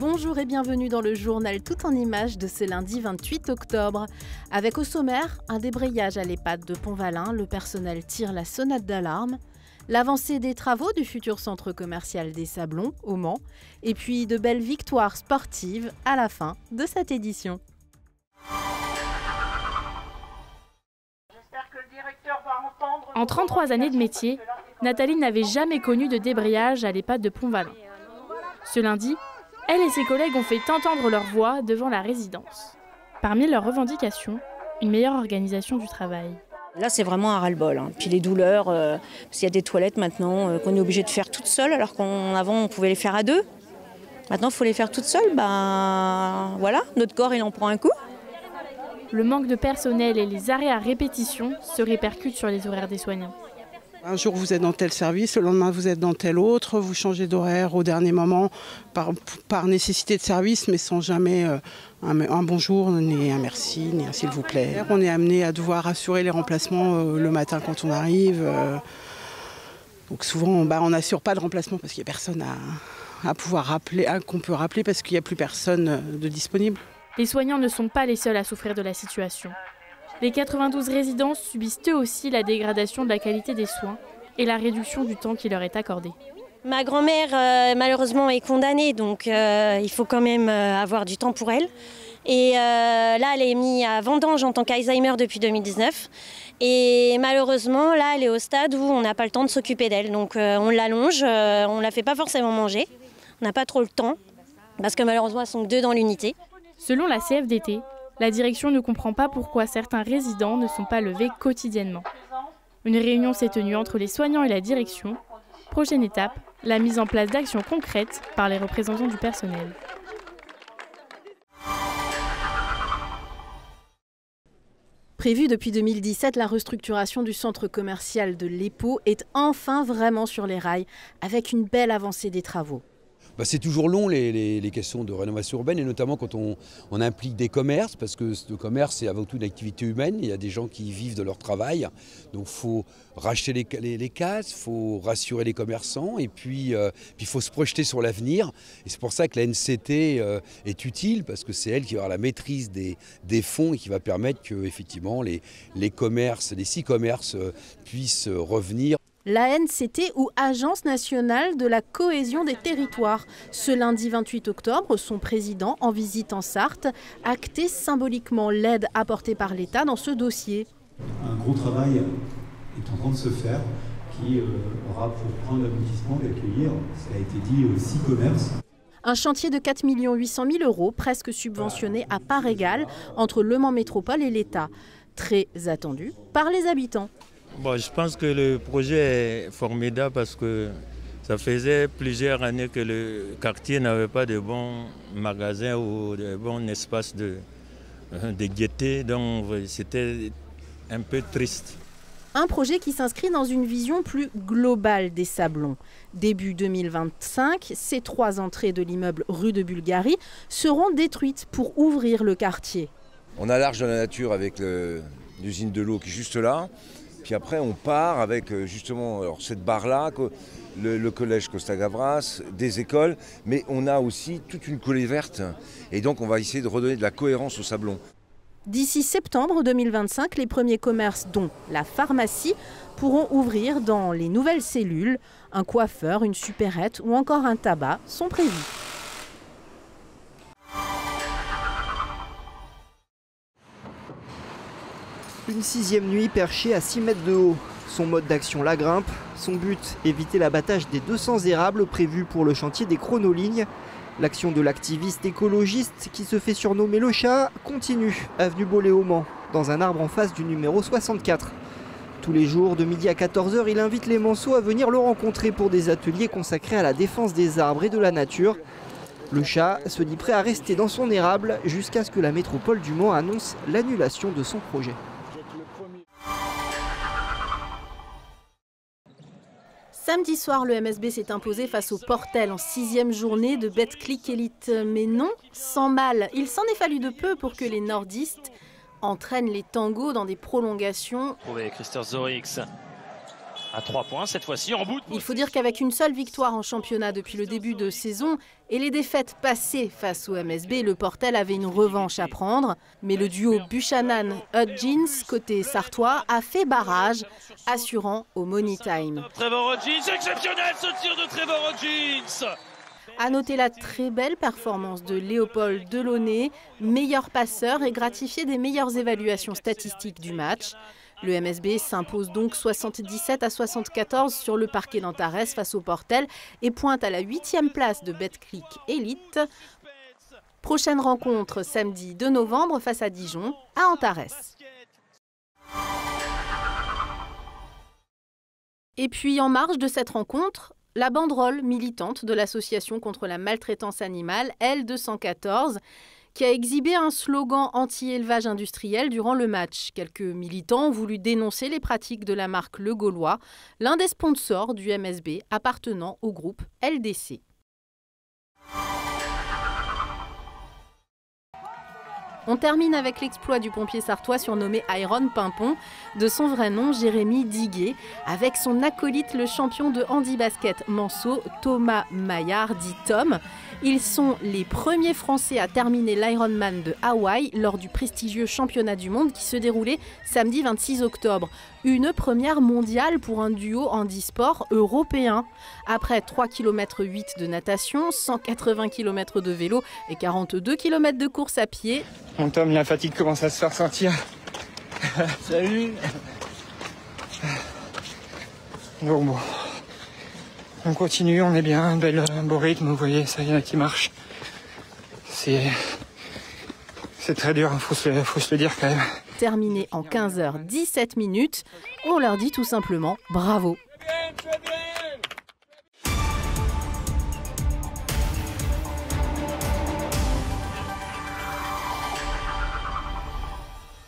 Bonjour et bienvenue dans le journal tout en images de ce lundi 28 octobre. Avec au sommaire, un débrayage à l'EHPAD de Pont-Valin, le personnel tire la sonnette d'alarme, l'avancée des travaux du futur centre commercial des Sablons au Mans, et puis de belles victoires sportives à la fin de cette édition. En 33 années de métier, Nathalie n'avait jamais connu de débrayage à l'EHPAD de Pont-Valin. Ce lundi, elle et ses collègues ont fait entendre leur voix devant la résidence. Parmi leurs revendications, une meilleure organisation du travail. Là, c'est vraiment un ras-le-bol. Puis les douleurs, parce qu'il y a des toilettes maintenant qu'on est obligé de faire toute seule, alors qu'avant, on pouvait les faire à deux. Maintenant, il faut les faire toute seule. Voilà, notre corps, il en prend un coup. Le manque de personnel et les arrêts à répétition se répercutent sur les horaires des soignants. Un jour vous êtes dans tel service, le lendemain vous êtes dans tel autre, vous changez d'horaire au dernier moment par nécessité de service, mais sans jamais un bonjour, ni un merci, ni un s'il vous plaît. On est amené à devoir assurer les remplacements le matin quand on arrive. Donc souvent on n'assure pas de remplacement parce qu'il n'y a personne à pouvoir rappeler, qu'on peut rappeler parce qu'il n'y a plus personne de disponible. Les soignants ne sont pas les seuls à souffrir de la situation. Les 92 résidences subissent eux aussi la dégradation de la qualité des soins et la réduction du temps qui leur est accordé. Ma grand-mère, malheureusement, est condamnée, donc il faut quand même avoir du temps pour elle. Et là, elle est mise à vendange en tant qu'Alzheimer depuis 2019. Et malheureusement, là, elle est au stade où on n'a pas le temps de s'occuper d'elle. Donc on l'allonge, on ne la fait pas forcément manger. On n'a pas trop le temps, parce que malheureusement, elles sont que 2 dans l'unité. Selon la CFDT, la direction ne comprend pas pourquoi certains résidents ne sont pas levés quotidiennement. Une réunion s'est tenue entre les soignants et la direction. Prochaine étape, la mise en place d'actions concrètes par les représentants du personnel. Prévue depuis 2017, la restructuration du centre commercial de l'EPO est enfin vraiment sur les rails, avec une belle avancée des travaux. C'est toujours long les questions de rénovation urbaine et notamment quand on implique des commerces parce que le commerce c'est avant tout une activité humaine, il y a des gens qui vivent de leur travail donc il faut racheter les cases, il faut rassurer les commerçants et puis il faut se projeter sur l'avenir et c'est pour ça que la NCT est utile parce que c'est elle qui va avoir la maîtrise des fonds et qui va permettre que effectivement les commerces, les 6 commerces puissent revenir. L'ANCT ou Agence nationale de la cohésion des territoires. Ce lundi 28 octobre, son président, en visite en Sarthe, actait symboliquement l'aide apportée par l'État dans ce dossier. Un gros travail est en train de se faire qui aura pour point d'aboutissement d'accueillir, ça a été dit, 6 commerces. Un chantier de 4 800 000 € presque subventionné à part égale entre Le Mans Métropole et l'État. Très attendu par les habitants. Je pense que le projet est formidable parce que ça faisait plusieurs années que le quartier n'avait pas de bons magasins ou de bons espaces de gaieté, donc c'était un peu triste. Un projet qui s'inscrit dans une vision plus globale des Sablons. Début 2025, ces 3 entrées de l'immeuble rue de Bulgarie seront détruites pour ouvrir le quartier. On a l'Arche de la Nature avec l'usine de l'eau qui est juste là. Puis après, on part avec justement cette barre-là, le collège Costa Gavras, des écoles, mais on a aussi toute une collée verte. Et donc, on va essayer de redonner de la cohérence au Sablon. D'ici septembre 2025, les premiers commerces, dont la pharmacie, pourront ouvrir dans les nouvelles cellules. Un coiffeur, une supérette ou encore un tabac sont prévus. Une 6e nuit perchée à 6 mètres de haut. Son mode d'action, la grimpe. Son but, éviter l'abattage des 200 érables prévus pour le chantier des chronolignes. L'action de l'activiste écologiste qui se fait surnommer le chat continue, avenue Bollé au Mans, dans un arbre en face du numéro 64. Tous les jours, de midi à 14 h, il invite les Manceaux à venir le rencontrer pour des ateliers consacrés à la défense des arbres et de la nature. Le chat se dit prêt à rester dans son érable jusqu'à ce que la métropole du Mans annonce l'annulation de son projet. Samedi soir, le MSB s'est imposé face au Portel en 6e journée de Betclic Elite. Mais non, sans mal, il s'en est fallu de peu pour que les nordistes entraînent les tangos dans des prolongations. Christophe Zorix à 3 points cette fois-ci en bout. Il faut dire qu'avec une seule victoire en championnat depuis le début de saison et les défaites passées face au MSB, le Portel avait une revanche à prendre. Mais le duo Buchanan-Hudgens, côté sartois, a fait barrage, assurant au Money Time. Trevor Hudgens, exceptionnel ce tir de Trevor Hudgens. À noter la très belle performance de Léopold Delaunay, meilleur passeur et gratifié des meilleures évaluations statistiques du match. Le MSB s'impose donc 77 à 74 sur le parquet d'Antares face au Portel et pointe à la 8e place de Betclic Elite. Prochaine rencontre samedi 2 novembre face à Dijon, à Antares. Et puis en marge de cette rencontre, la banderole militante de l'association contre la maltraitance animale L214 qui a exhibé un slogan anti-élevage industriel durant le match. Quelques militants ont voulu dénoncer les pratiques de la marque Le Gaulois, l'un des sponsors du MSB appartenant au groupe LDC. On termine avec l'exploit du pompier sartois surnommé Iron Pimpon, de son vrai nom Jérémy Diguet, avec son acolyte le champion de handi-basket Manceau, Thomas Maillard, dit Tom. Ils sont les premiers Français à terminer l'Ironman de Hawaï lors du prestigieux championnat du monde qui se déroulait samedi 26 octobre. Une première mondiale pour un duo handisport européen. Après 3,8 km de natation, 180 km de vélo et 42 km de course à pied. Mon Tom, la fatigue commence à se faire sentir. Salut. Donc bon, on continue, on est bien, un beau rythme, vous voyez, ça y en a qui marche. C'est très dur, faut se le dire quand même. Terminé en 15h17, on leur dit tout simplement bravo. Très bien.